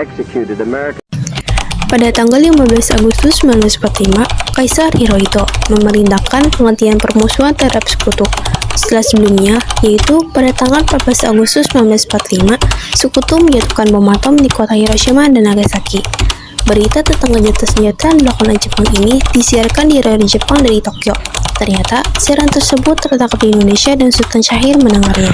executed American. Pada tanggal 15 Agustus 1945, Kaisar Hirohito memerintahkan penghentian permusuhan terhadap sekutu. Setelah sebelumnya, yaitu pada tanggal 14 Agustus 1945, sekutu menjatuhkan bom atom di kota Hiroshima dan Nagasaki. Berita tentang gencatan senjata yang dilakukan oleh Jepang ini disiarkan di radio Jepang dari Tokyo. Ternyata, siaran tersebut tertangkap di Indonesia dan Sultan Syahrir mendengarnya.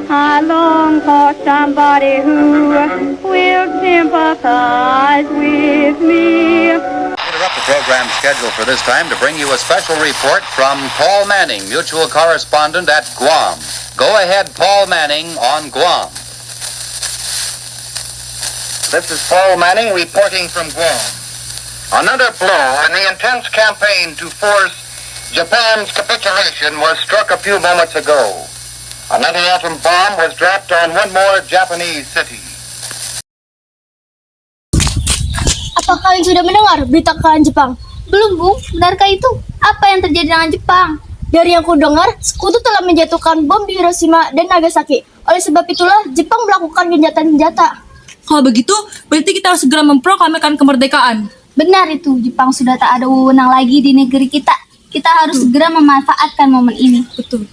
I long for somebody who will sympathize with me. Interrupt the program schedule for this time to bring you a special report from Paul Manning, mutual correspondent at Guam. Go ahead, Paul Manning on Guam. This is Paul Manning reporting from Guam. Another blow in the intense campaign to force Japan's capitulation was struck a few moments ago. Another atom bomb was dropped on one more Japanese city. Apa kalian sudah mendengar berita kekalahan Jepang? Belum, Bung. Benarkah itu? Apa yang terjadi dengan Jepang? Dari yang ku dengar, sekutu telah menjatuhkan bom di Hiroshima dan Nagasaki. Oleh sebab itulah, Jepang melakukan gencatan senjata. Kalau begitu, berarti kita harus segera memproklamirkan kemerdekaan. Benar itu, Jepang sudah tak ada wewenang lagi di negeri kita. Kita harus segera memanfaatkan momen ini. Betul.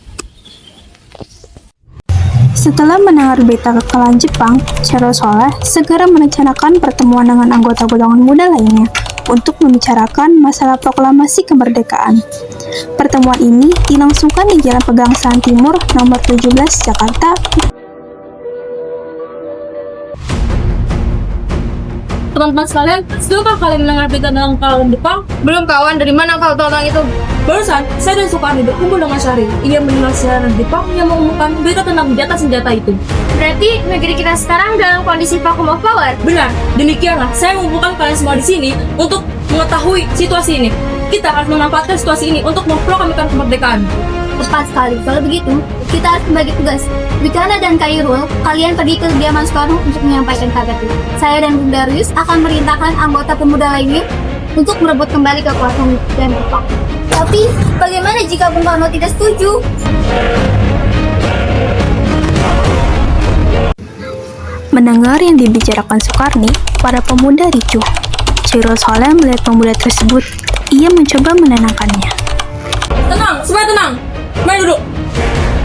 Setelah mendengar berita kekalahan Jepang, Charles Soleh segera merencanakan pertemuan dengan anggota golongan muda lainnya untuk membicarakan masalah proklamasi kemerdekaan. Pertemuan ini dilangsungkan di Jalan Pegangsaan Timur nomor 17 Jakarta. Teman-teman sekalian, sudahkah kalian mendengar berita tentang kekalahan Jepang? Belum, kawan. Dari mana kau tahu tentang itu? Barusan, saya dan Soekarno berkumpul dengan Syahrir. Ia mendengar siaran Jepang yang mengumumkan berita tentang gencatan senjata itu. Berarti negeri kita sekarang dalam kondisi vacuum of power. Benar, demikianlah saya mengumpulkan kalian semua di sini untuk mengetahui situasi ini. Kita harus memanfaatkan situasi ini untuk memproklamirkan kemerdekaan. Tepat sekali. Kalau begitu, kita harus membagi tugas. Wicana dan Khairul, kalian pergi ke kediaman Soekarno untuk menyampaikan kabar itu. Saya dan Bung Darius akan merintahkan anggota pemuda lainnya untuk merebut kembali kekuasaan dan Jepang. Tapi, bagaimana jika Bung Karno tidak setuju? Mendengar yang dibicarakan Soekarni, para pemuda ricuh. Charles Soleh melihat pemuda tersebut. Ia mencoba menenangkannya. Tenang, semua tenang. Mari duduk.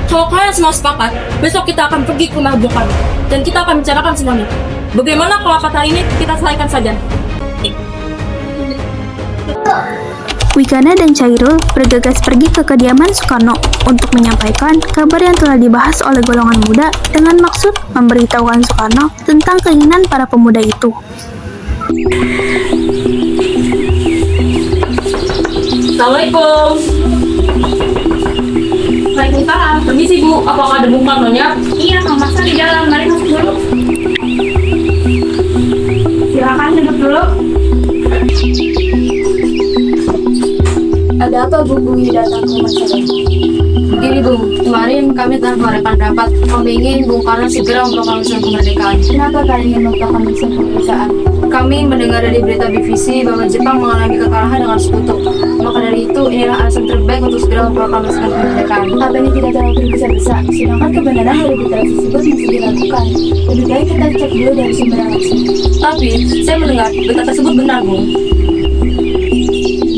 Kalau kalian semua sepakat, besok kita akan pergi ke rumah Bung Karno dan kita akan bicarakan semuanya. Bagaimana kalau akad hari ini kita selesaikan saja? Wigana dan Chairul bergegas pergi ke kediaman Soekarno untuk menyampaikan kabar yang telah dibahas oleh golongan muda dengan maksud memberitahukan Soekarno tentang keinginan para pemuda itu. Assalamualaikum. Waalaikumsalam. Permisi Bu, apakah ada Bung Karno-nya? Iya, Kang Masa di dalam. Mari masuk dulu. Silakan duduk dulu. Ada apa Bung datang ke rumah saya? Begini Bung, kemarin kami telah mengadakan rapat. Kami ingin Bung Karno segera memproklamasikan kemerdekaan. Kenapa kalian ingin memproklamasikan kemerdekaan? Kami mendengar dari berita BBC bahwa Jepang mengalami kekalahan dengan sekutu. Maka dari itu, inilah alasan terbaik untuk segera memproklamasikan kemerdekaan. Apa ini tidak terlalu tergesa-gesa? Sedangkan kebenaran dari berita tersebut masih diragukan. Lebih baik kita cek dulu dari sumber yang asli. Tapi, saya mendengar berita tersebut benar Bung.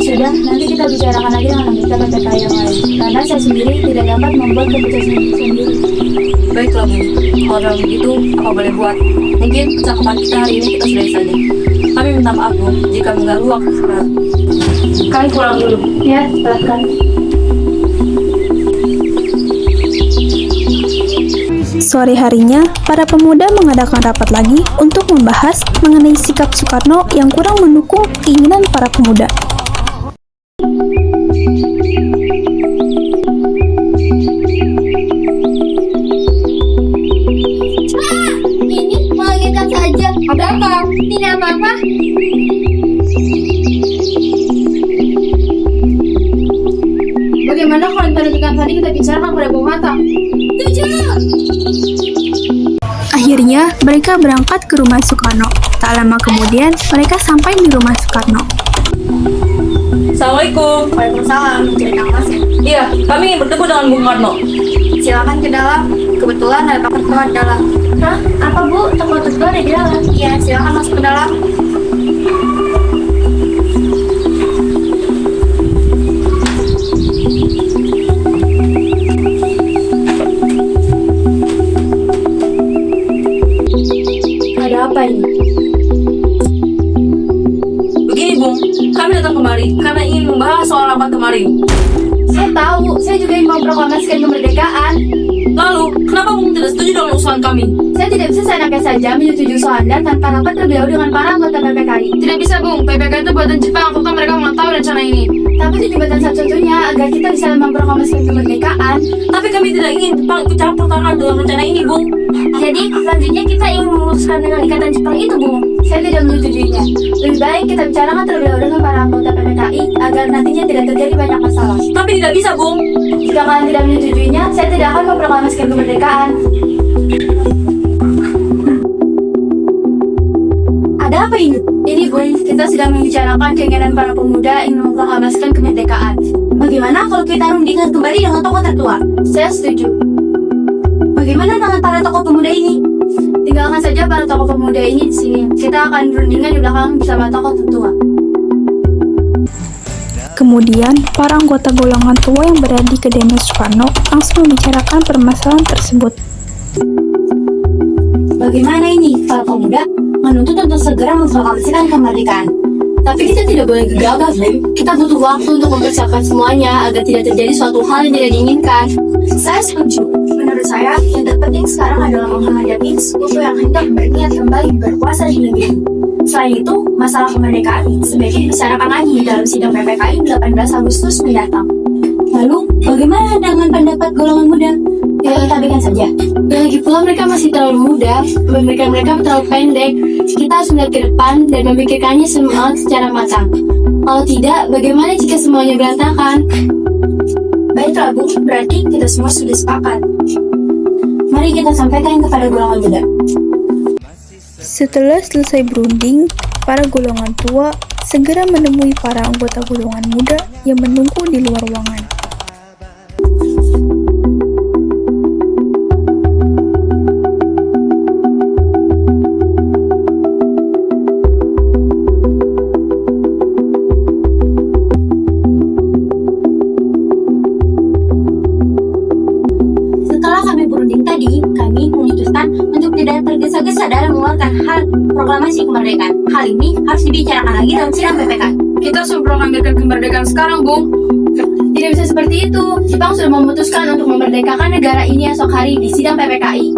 Sudah, nanti kita bicarakan lagi dengan anggota PPK yang lain. Karena saya sendiri tidak dapat membuat keputusan sendiri. Baiklah Bung, kalau dalam begitu, apa boleh buat? Mungkin percakapan kita hari ini kita sudahi saja. Kami minta maaf Bung, jika mengganggu waktu sekarang. kami pulang dulu. Ya, silakan. Sore harinya, para pemuda mengadakan rapat lagi untuk membahas mengenai sikap Soekarno yang kurang mendukung keinginan para pemuda. Ini mengagetkan saja. Ada apa? Tidak apa-apa. Bagaimana kalau pada tingkat tadi kita bicarakan pada Bung Hatta? Akhirnya, mereka berangkat ke rumah Soekarno. Tak lama kemudian, mereka sampai di rumah Soekarno. Assalamualaikum. Waalaikumsalam. Jadi Kang Mas ya. Iya, kami ingin bertemu dengan Bung Karno. Silakan ke dalam. Kebetulan ada Pak Ketua di dalam. Hah? Apa Bu? Toko Ketua ada di dalam? Iya, silakan masuk ke dalam. Ada apa ini? Begini Bung, kami datang kemari karena ingin membahas soal rapat kemarin. Saya tahu, saya juga ingin memproklamasikan kemerdekaan. Lalu, kenapa Bung tidak setuju dengan usulan kami? Saya tidak bisa seenaknya saja menyetujui usul Anda tanpa rapat terlebih dahulu dengan para anggota PPKI. Tidak bisa Bung, PPK itu buatan Jepang, tentu mereka mengetahui rencana ini. Tapi itu jembatan satu-satunya agar kita bisa memproklamasikan kemerdekaan. Tapi kami tidak ingin Jepang ikut campur tangan dalam rencana ini, Bung. Jadi, selanjutnya kita ingin memutuskan dengan ikatan Jepang itu, Bung. Saya tidak menyetujuinya. Lebih baik kita bicarakan terlebih dahulu dengan para anggota PPKI agar nantinya tidak terjadi banyak masalah. Tapi tidak bisa, Bung. Jika kalian tidak menyetujuinya, saya tidak akan memproklamasikan kemerdekaan. Ada apa ini? Ini, Bung, kita sedang membicarakan keinginan para pemuda ingin memproklamasikan kemerdekaan. Bagaimana kalau kita rundingkan kembali dengan tokoh tertua? Saya setuju. Bagaimana dengan para tokoh pemuda ini? Tinggalkan saja para tokoh pemuda ini di sini. Kita akan rundingkan di belakang bersama tokoh tertua. Kemudian, para anggota golongan tua yang berada di kediaman Soekarno langsung membicarakan permasalahan tersebut. Bagaimana ini, para pemuda menuntut untuk segera memproklamasikan kemerdekaan? Tapi kita tidak boleh gegabah, Bung. Kita butuh waktu untuk mempersiapkan semuanya agar tidak terjadi suatu hal yang tidak diinginkan. Saya setuju. Menurut saya, yang terpenting sekarang adalah menghadapi sekutu yang hendak berniat kembali berkuasa di negeri. Selain itu, masalah kemerdekaan sebaiknya dibicarakan lagi dalam sidang PPKI 18 Agustus mendatang. Lalu, bagaimana dengan pendapat golongan muda? Ya, kita abaikan saja. Dan lagi pula mereka masih terlalu muda, pemikiran mereka terlalu pendek. Kita harus melihat ke depan dan memikirkannya semua secara matang. Kalau tidak, bagaimana jika semuanya berantakan? Baiklah, Bu, berarti kita semua sudah sepakat. Mari kita sampaikan kepada golongan muda. Setelah selesai berunding, para golongan tua segera menemui para anggota golongan muda yang menunggu di luar ruangan. Setelah kami berunding tadi, kami memutuskan untuk tidak tergesa-gesa dalam mengeluarkan hal proklamasi kemerdekaan. Hal ini harus dibicarakan lagi dalam sidang PPKI. Kita harus memproklamasikan kemerdekaan sekarang, Bung. Tidak bisa seperti itu. Jepang sudah memutuskan untuk memerdekakan negara ini esok hari di sidang PPKI.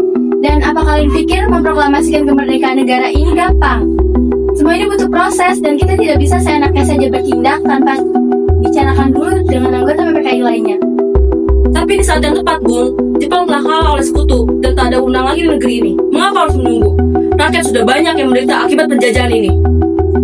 Dan apa kalian pikir memproklamasikan kemerdekaan negara ini gampang? Semua ini butuh proses dan kita tidak bisa seenaknya saja bertindak tanpa bicarakan dulu dengan anggota PPKI lainnya. Tapi di saat yang tepat, Bung, Jepang telah kalah oleh sekutu dan tak ada undang lagi di negeri ini. Mengapa harus menunggu? Rakyat sudah banyak yang menderita akibat penjajahan ini.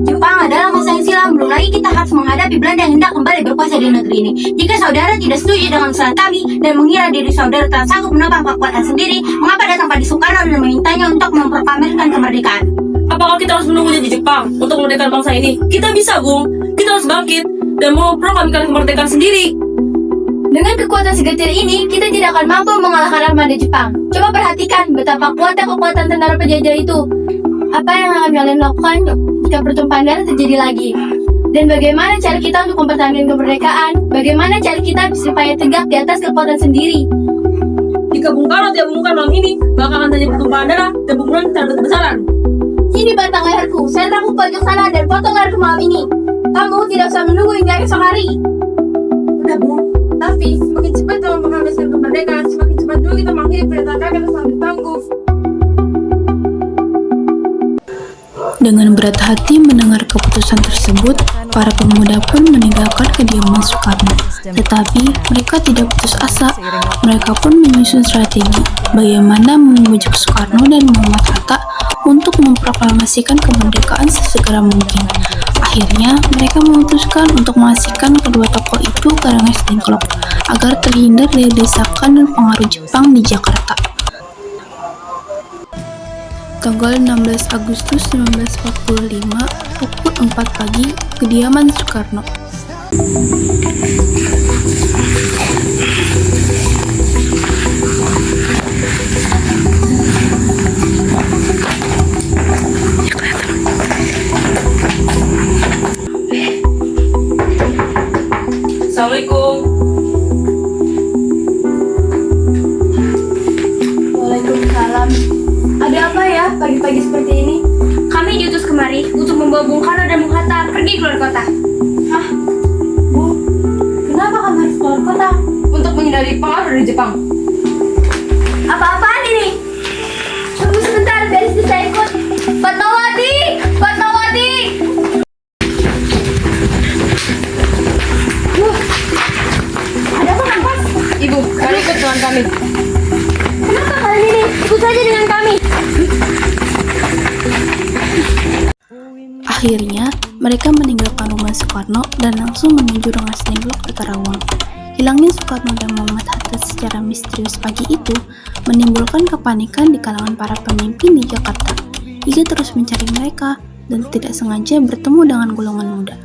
Jepang adalah masa yang silam, belum lagi kita harus menghadapi Belanda yang hendak kembali berkuasa di negeri ini. Jika saudara tidak setuju dengan usulan kami dan mengira diri saudara tak sanggup menopang kekuatan sendiri, mengapa datang pada Soekarno dan memintanya untuk memproklamasikan kemerdekaan? Apakah kita harus menunggu jadi Jepang untuk memerdekakan bangsa ini? Kita bisa, Bung. Kita harus bangkit dan memproklamasikan kemerdekaan sendiri. Dengan kekuatan segetir ini, kita tidak akan mampu mengalahkan armada Jepang. Coba perhatikan betapa kuatnya kekuatan tentara penjajah itu. Apa yang akan kalian lakukan jika pertumpahan darah terjadi lagi? Dan bagaimana cara kita untuk mempertahankan kemerdekaan? Bagaimana cara kita supaya tegak di atas kekuatan sendiri? Jika Bung Karno tidak mengumumkan malam ini, maka akan terjadi pertumpahan darah dan peperangan besar-besaran. Ini batang leherku. Saya takut pojok sana dan potong leherku malam ini. Kamu tidak usah menunggu hingga esok hari. Udah Bu, tapi semakin cepat kamu menghabiskan kemerdekaan, semakin cepat juga kita mengakhiri perintah kakek sambil tangguh. Dengan berat hati mendengar keputusan tersebut, para pemuda pun meninggalkan kediaman Soekarno. Tetapi mereka tidak putus asa. Mereka pun menyusun strategi bagaimana membujuk Soekarno dan Muhammad Hatta untuk memproklamasikan kemerdekaan sesegera mungkin. Akhirnya, mereka memutuskan untuk mengasingkan kedua tokoh itu ke Rengas Dengklok agar terhindar dari desakan dan pengaruh Jepang di Jakarta. Tanggal 16 Agustus 1945, pukul 4 pagi, kediaman Soekarno. Assalamualaikum. Waalaikumsalam. Ada apa ya pagi-pagi seperti ini? Kami diutus kemari untuk membawa Bung Karno dan Bung Hatta pergi keluar kota. Hah? Bu, kenapa kamu harus keluar kota? Untuk menghindari pengaruh dari Jepang. Apa-apaan ini? Tunggu sebentar, biar istri saya ikut. Fatmawati! Fatmawati! Ada apa, Kang Pas? Ibu, mari ikut dengan kami. Kenapa kali ini? Ikut saja dengan kami. Akhirnya, mereka meninggalkan rumah Soekarno dan langsung menuju Rengas Dengklok di Karawang. Hilangnya Soekarno dan Muhammad Hatta secara misterius pagi itu menimbulkan kepanikan di kalangan para pemimpin di Jakarta. Hingga terus mencari mereka dan tidak sengaja bertemu dengan golongan muda.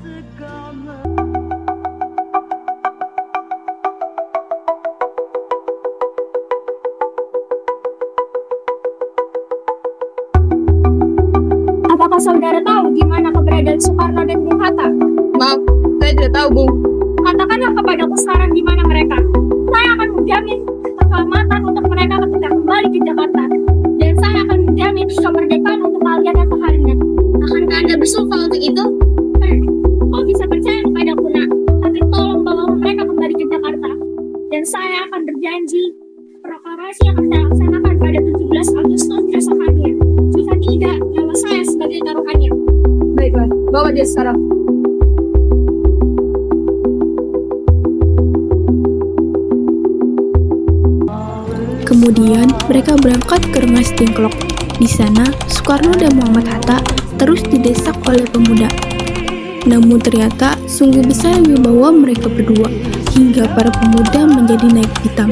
Apakah saudara tahu di mana keberadaan Soekarno dan Bung Hatta? Maaf, saya tidak tahu, Bu. Katakanlah kepadaku sekarang di mana mereka. Saya akan menjamin keselamatan untuk mereka ketika kembali ke Jakarta. Dan saya akan menjamin kemerdekaan untuk kalian dan kalian. Akankah Anda bersumpah untuk itu? Kau bisa percaya kepadaku, nak. Tapi tolong bawa mereka kembali ke Jakarta. Dan saya akan berjanji proklamasi akan saya laksanakan pada 17 Agustus esok harinya. Jika tidak, nyawa saya sebagai taruhannya. Baiklah, bawa dia sekarang. Kemudian mereka berangkat ke Rengas Dengklok. Di sana, Soekarno dan Muhammad Hatta terus didesak oleh pemuda. Namun ternyata sungguh besar wibawa mereka berdua, hingga para pemuda menjadi naik pitam.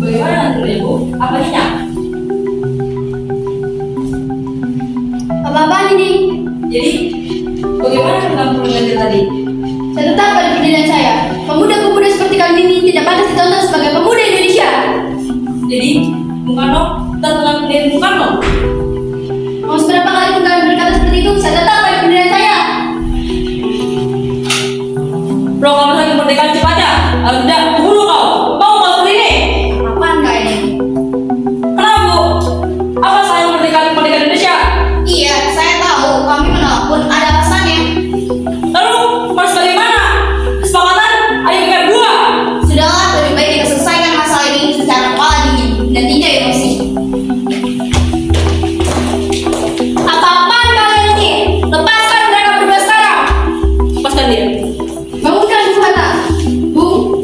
Bagaimana nanti Ibu? Apa ini? Apa-apaan ini? Jadi, bagaimana tentang perjanjian tadi? Saya tetap pada pendirian saya. Pemuda-pemuda seperti kalian ini tidak pantas ditonton sebagai pemuda Indonesia. Jadi, Bung Karno tetap dengan pendirian Bung Karno. Mau seberapa kali pun kalian berkata seperti itu, saya tetap pada pendirian saya. Proklamasi kemerdekaan cepatnya. Tidak, buru kau. Mau seperti ini? Apaan kak ini? Kenapa, Bu? Apa saya kemerdekaan Indonesia? Iya, saya tahu. Kami menolak pun ada alasannya. Lalu, harus bagaimana? Kesepakatan ayo kita buat. Sudahlah, lebih baik kita selesaikan masalah ini secara kepala dingin dan tidak emosi. Apa-apaan kalian ini? Lepaskan mereka berdua sekarang. Lepaskan dia. Bangunkan Bung Hatta. Bung.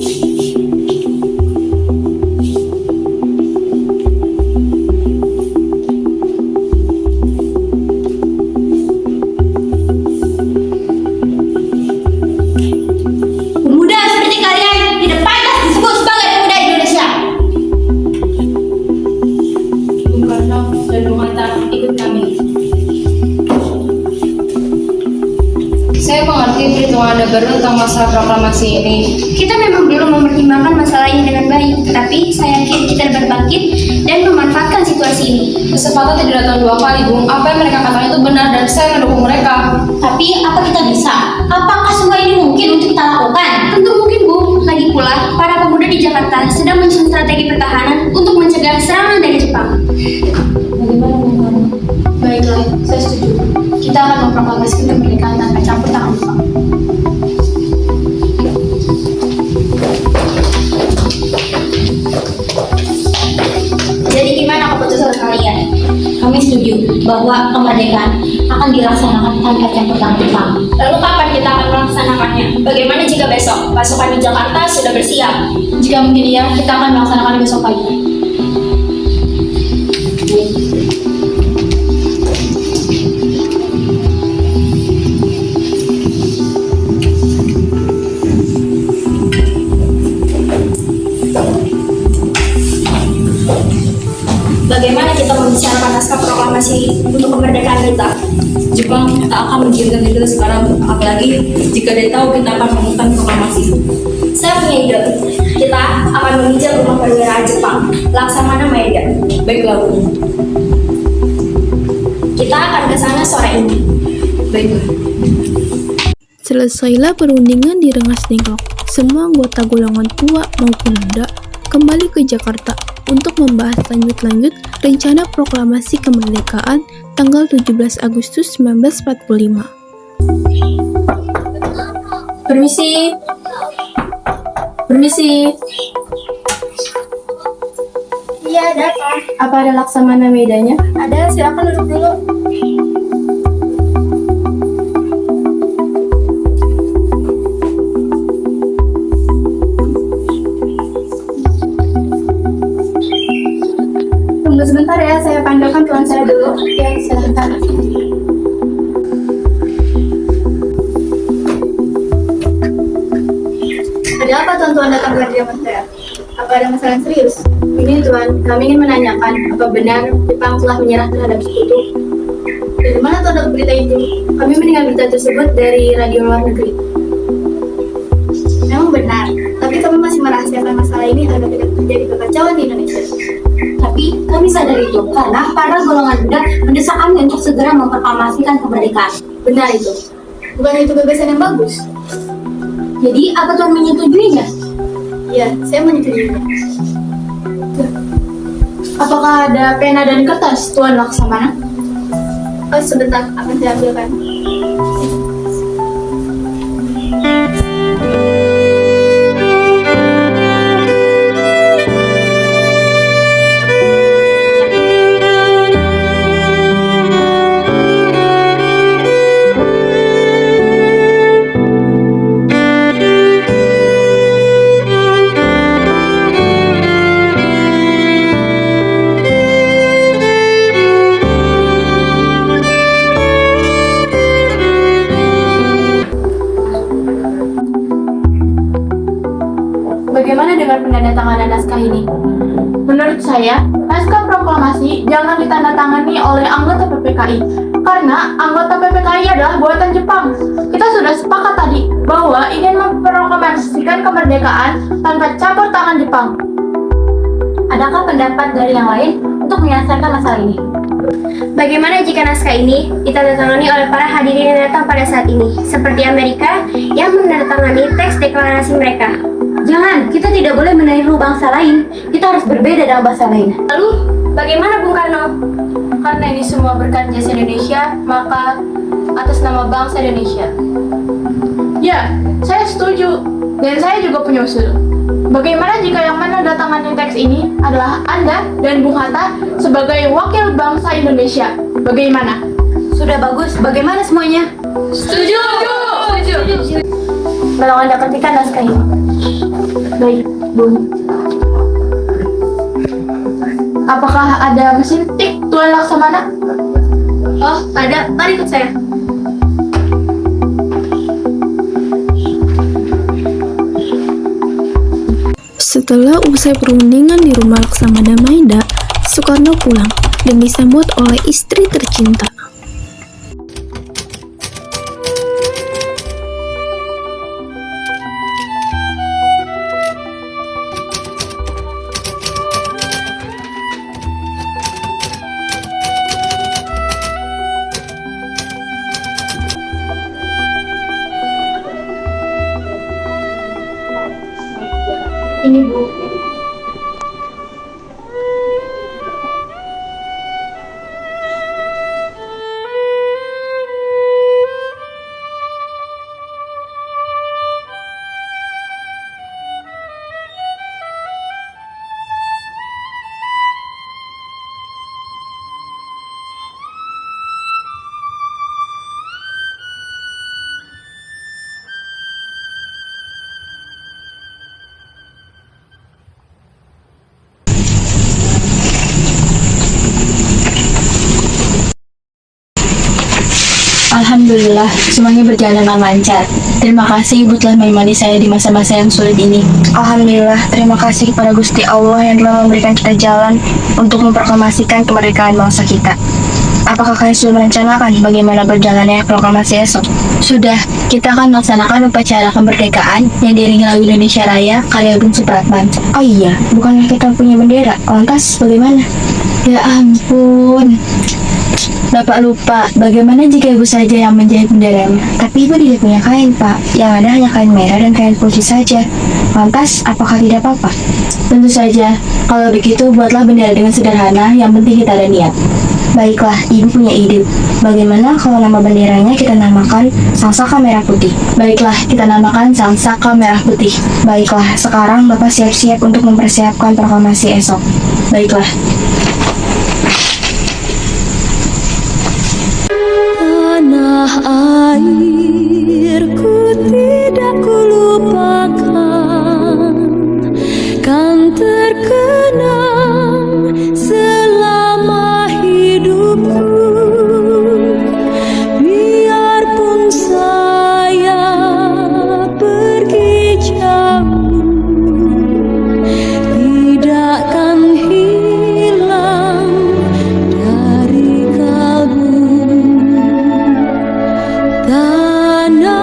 Pemuda seperti kalian tidak pantas disebut sebagai pemuda Indonesia. Bung Karno dan Bung Hatta, ikut kami. Saya mengerti perhitungan Anda baru tentang masalah proklamasi ini. Kita memang belum mempertimbangkan masalah ini dengan baik, tapi saya yakin kita dapat bangkit dan memanfaatkan situasi ini. Kesempatan tidak datang dua kali, Bung. Apa yang mereka katakan itu benar dan dan saya mendukung mereka. Tapi apa kita bisa? Apakah semua ini mungkin untuk kita lakukan? Tentu mungkin, Bu. Lagi pula, para pemuda di Jakarta sedang menyusun strategi pertahanan untuk mencegah serangan dari Jepang. Bagaimana menurut? Baiklah, saya setuju. Kita akan memproklamasikan kemerdekaan tanpa campur tangan Jepang. Jadi gimana keputusan kalian? Kami setuju bahwa kemerdekaan akan dilaksanakan tanpa campur tangan Jepang. Lalu kapan kita akan melaksanakannya? Bagaimana jika besok pasukan di Jakarta sudah bersiap? Jika mungkin iya, kita akan melaksanakan besok pagi. Bagaimana kita membicarakan naskah proklamasi untuk kemerdekaan kita? Jepang tak akan mengizinkan kita sekarang, apalagi jika dia tahu kita akan melakukan proklamasi. Saya punya ide. Kita akan menginjak rumah perwira Jepang, Laksamana Maeda. Baiklah, Bu. Kita akan ke sana sore ini. Baiklah. Selesailah perundingan di Rengas Dengklok. Semua anggota golongan tua maupun muda kembali ke Jakarta untuk membahas lanjut rencana proklamasi kemerdekaan tanggal 17 Agustus 1945. Permisi. Permisi. Iya, ada apa? Apa ada Laksamana Maedanya? Ada, silakan duduk dulu. Tunggu sebentar ya, saya panggilkan tuan saya dulu. Ya, silakan. Ada apa tuan-tuan datang ke hadiah saya? Apa ada masalah yang serius? Ini tuan, kami ingin menanyakan apa benar Jepang telah menyerah terhadap sekutu. Dari mana tuan dapat berita itu? Kami mendengar berita tersebut dari radio luar negeri. Memang benar, tapi kami masih merahasiakan masalah ini agar tidak terjadi kekacauan di Indonesia. Tapi kami sadar itu karena para golongan muda mendesak kami untuk segera memproklamasikan kemerdekaan. Benar itu. Bukan itu gagasan yang bagus? Jadi apa tuan menyetujuinya? Iya, saya menyetujuinya. Apakah ada pena dan kertas, Tuan Laksamana? Oh, sebentar, akan saya ambilkan. Bagaimana dengan penandatanganan naskah ini? Menurut saya, naskah proklamasi jangan ditandatangani oleh anggota PPKI karena anggota PPKI adalah buatan Jepang. Kita sudah sepakat tadi bahwa ingin memproklamasikan kemerdekaan tanpa campur tangan Jepang. Adakah pendapat dari yang lain untuk menyelesaikan masalah ini? Bagaimana jika naskah ini ditandatangani oleh para hadirin yang datang pada saat ini, seperti Amerika yang menandatangani teks deklarasi mereka? Jangan, kita tidak boleh meniru bangsa lain. Kita harus berbeda dengan bangsa lain. Lalu, bagaimana Bung Karno? Karena ini semua berkat jasa Indonesia, maka atas nama bangsa Indonesia. Ya, saya setuju. Dan saya juga punya usul. Bagaimana jika yang menandatangani teks ini adalah Anda dan Bung Hatta sebagai wakil bangsa Indonesia? Bagaimana? Sudah bagus, bagaimana semuanya? Setuju! Tolong Anda ketikkan naskah ini. Baik, Bung. Apakah ada mesin tik, Tuan Laksamana? Oh, ada. Mari ikut saya. Setelah usai perundingan di rumah Laksamana Maeda, Soekarno pulang dan disambut oleh istri tercinta. Alhamdulillah, semuanya berjalan dengan lancar. Terima kasih Ibu telah menemani saya di masa-masa yang sulit ini. Alhamdulillah, terima kasih kepada Gusti Allah yang telah memberikan kita jalan untuk memproklamasikan kemerdekaan bangsa kita. Apakah kalian sudah merencanakan bagaimana berjalannya proklamasi esok? Sudah, kita akan melaksanakan upacara kemerdekaan yang diiringi lagu Indonesia Raya karya Bung Supratman. Oh iya, bukannya kita punya bendera? Lantas bagaimana? Ya ampun, Bapak lupa, bagaimana jika ibu saja yang menjahit benderanya? Tapi ibu tidak punya kain, Pak. Yang ada hanya kain merah dan kain putih saja. Lantas, apakah tidak apa-apa? Tentu saja, kalau begitu buatlah bendera dengan sederhana, yang penting kita ada niat. Baiklah, ibu punya ide. Bagaimana kalau nama benderanya kita namakan Sang Saka Merah Putih? Baiklah, kita namakan Sang Saka Merah Putih. Baiklah, sekarang Bapak siap-siap untuk mempersiapkan proklamasi esok. Baiklah. Tanah airku tidak kulupakan, kan terkenang selama hidupku. Biarpun saya pergi jauh, tidak akan hilang dari kalbu. Tanahku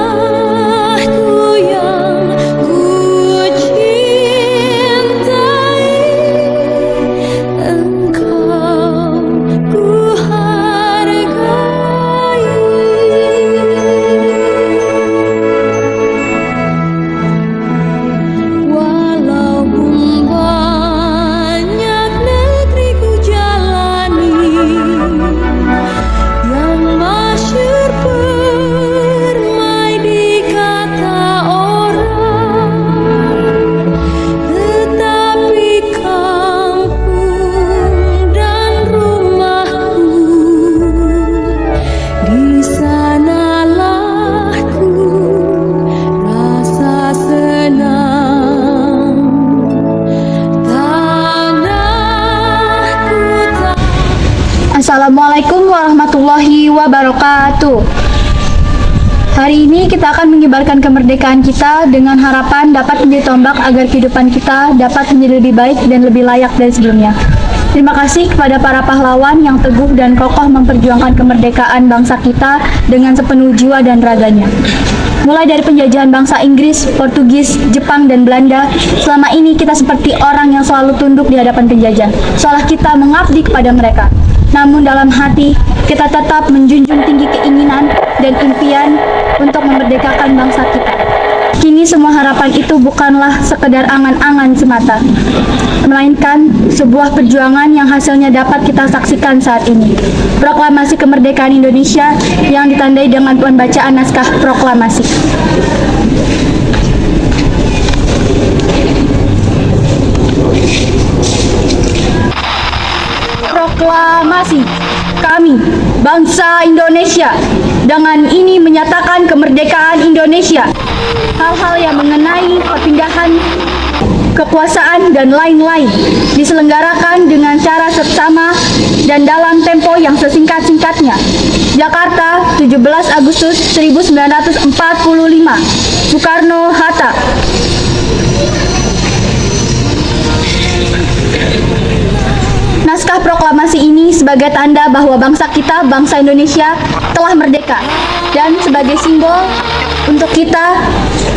yang ku cintai, engkau ku hargai. Walaupun banyak negeri ku jalani, yang masyhur permai di kata orang, tetapi kampung dan rumahku, di sanalah ku rasa senang. Tanahku tak. Assalamualaikum warahmatullahi wabarakatuh. Hari ini kita akan mengibarkan kemerdekaan kita dengan harapan dapat menjadi tombak agar kehidupan kita dapat menjadi lebih baik dan lebih layak dari sebelumnya. Terima kasih kepada para pahlawan yang teguh dan kokoh memperjuangkan kemerdekaan bangsa kita dengan sepenuh jiwa dan raganya. Mulai dari penjajahan bangsa Inggris, Portugis, Jepang, dan Belanda, selama ini kita seperti orang yang selalu tunduk di hadapan penjajah, seolah kita mengabdi kepada mereka. Namun dalam hati, kita tetap menjunjung tinggi keinginan dan impian untuk memerdekakan bangsa kita. Kini semua harapan itu bukanlah sekedar angan-angan semata, melainkan sebuah perjuangan yang hasilnya dapat kita saksikan saat ini. Proklamasi kemerdekaan Indonesia yang ditandai dengan pembacaan naskah proklamasi. Proklamasi kami, bangsa Indonesia, dengan ini menyatakan kemerdekaan Indonesia. Hal-hal yang mengenai perpindahan kekuasaan dan lain-lain diselenggarakan dengan cara seksama dan dalam tempo yang sesingkat-singkatnya. Jakarta, 17 Agustus 1945. Soekarno-Hatta. Naskah proklamasi ini sebagai tanda bahwa bangsa kita, bangsa Indonesia, telah merdeka, dan sebagai simbol untuk kita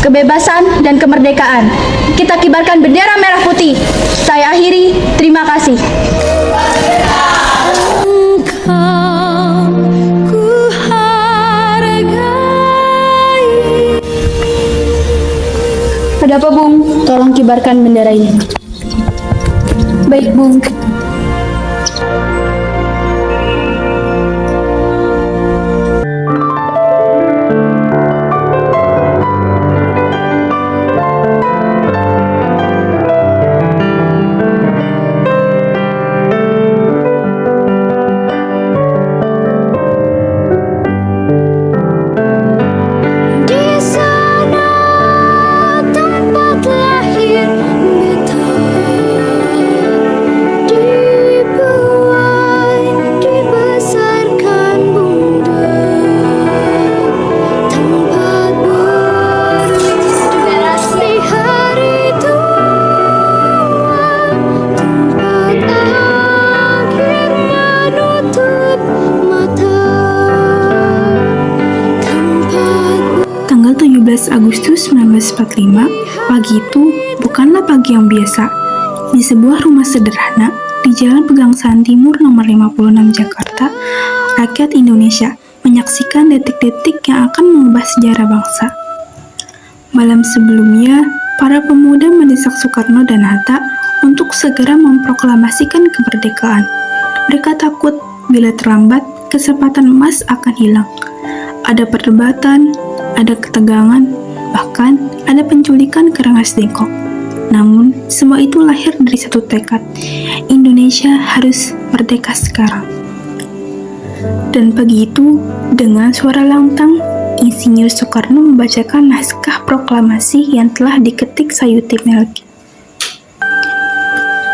kebebasan dan kemerdekaan. Kita kibarkan bendera merah putih. Saya akhiri, terima kasih. Engkau ku hargai. Ada apa, Bung? Tolong kibarkan bendera ini. Baik, Bung. Di sana tempat lahir beta, di 12 Agustus 1945, pagi itu bukanlah pagi yang biasa. Di sebuah rumah sederhana di Jalan Pegangsaan Timur nomor 56 Jakarta, rakyat Indonesia menyaksikan detik-detik yang akan mengubah sejarah bangsa. Malam sebelumnya, para pemuda mendesak Soekarno dan Hatta untuk segera memproklamasikan kemerdekaan. Mereka takut bila terlambat, kesempatan emas akan hilang. Ada perdebatan, ada ketegangan, bahkan ada penculikan ke Rengas Dengklok. Namun, semua itu lahir dari satu tekad. Indonesia harus merdeka sekarang. Dan pagi itu, dengan suara lantang, Insinyur Soekarno membacakan naskah proklamasi yang telah diketik Sayuti Melki.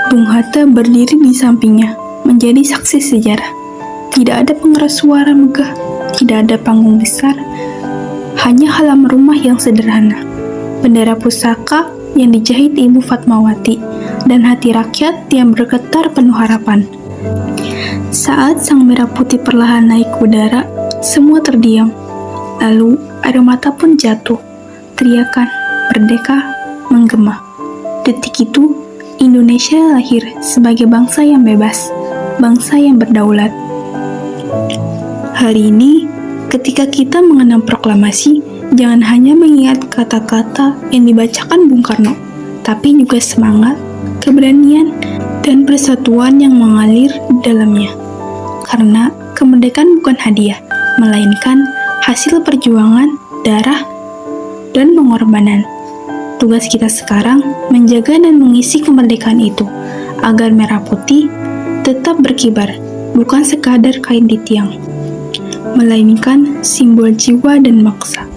Bung Hatta berdiri di sampingnya, menjadi saksi sejarah. Tidak ada pengeras suara megah, tidak ada panggung besar, hanya halaman rumah yang sederhana, bendera pusaka yang dijahit Ibu Fatmawati, dan hati rakyat yang bergetar penuh harapan. Saat sang merah putih perlahan naik ke udara, semua terdiam. Lalu air mata pun jatuh. Teriakan "Merdeka" menggema. Detik itu, Indonesia lahir sebagai bangsa yang bebas, bangsa yang berdaulat. Hari ini, ketika kita mengenang proklamasi, jangan hanya mengingat kata-kata yang dibacakan Bung Karno, tapi juga semangat, keberanian, dan persatuan yang mengalir di dalamnya. Karena kemerdekaan bukan hadiah, melainkan hasil perjuangan, darah, dan pengorbanan. Tugas kita sekarang menjaga dan mengisi kemerdekaan itu, agar merah putih tetap berkibar, bukan sekadar kain di tiang, melainkan simbol jiwa dan maksa.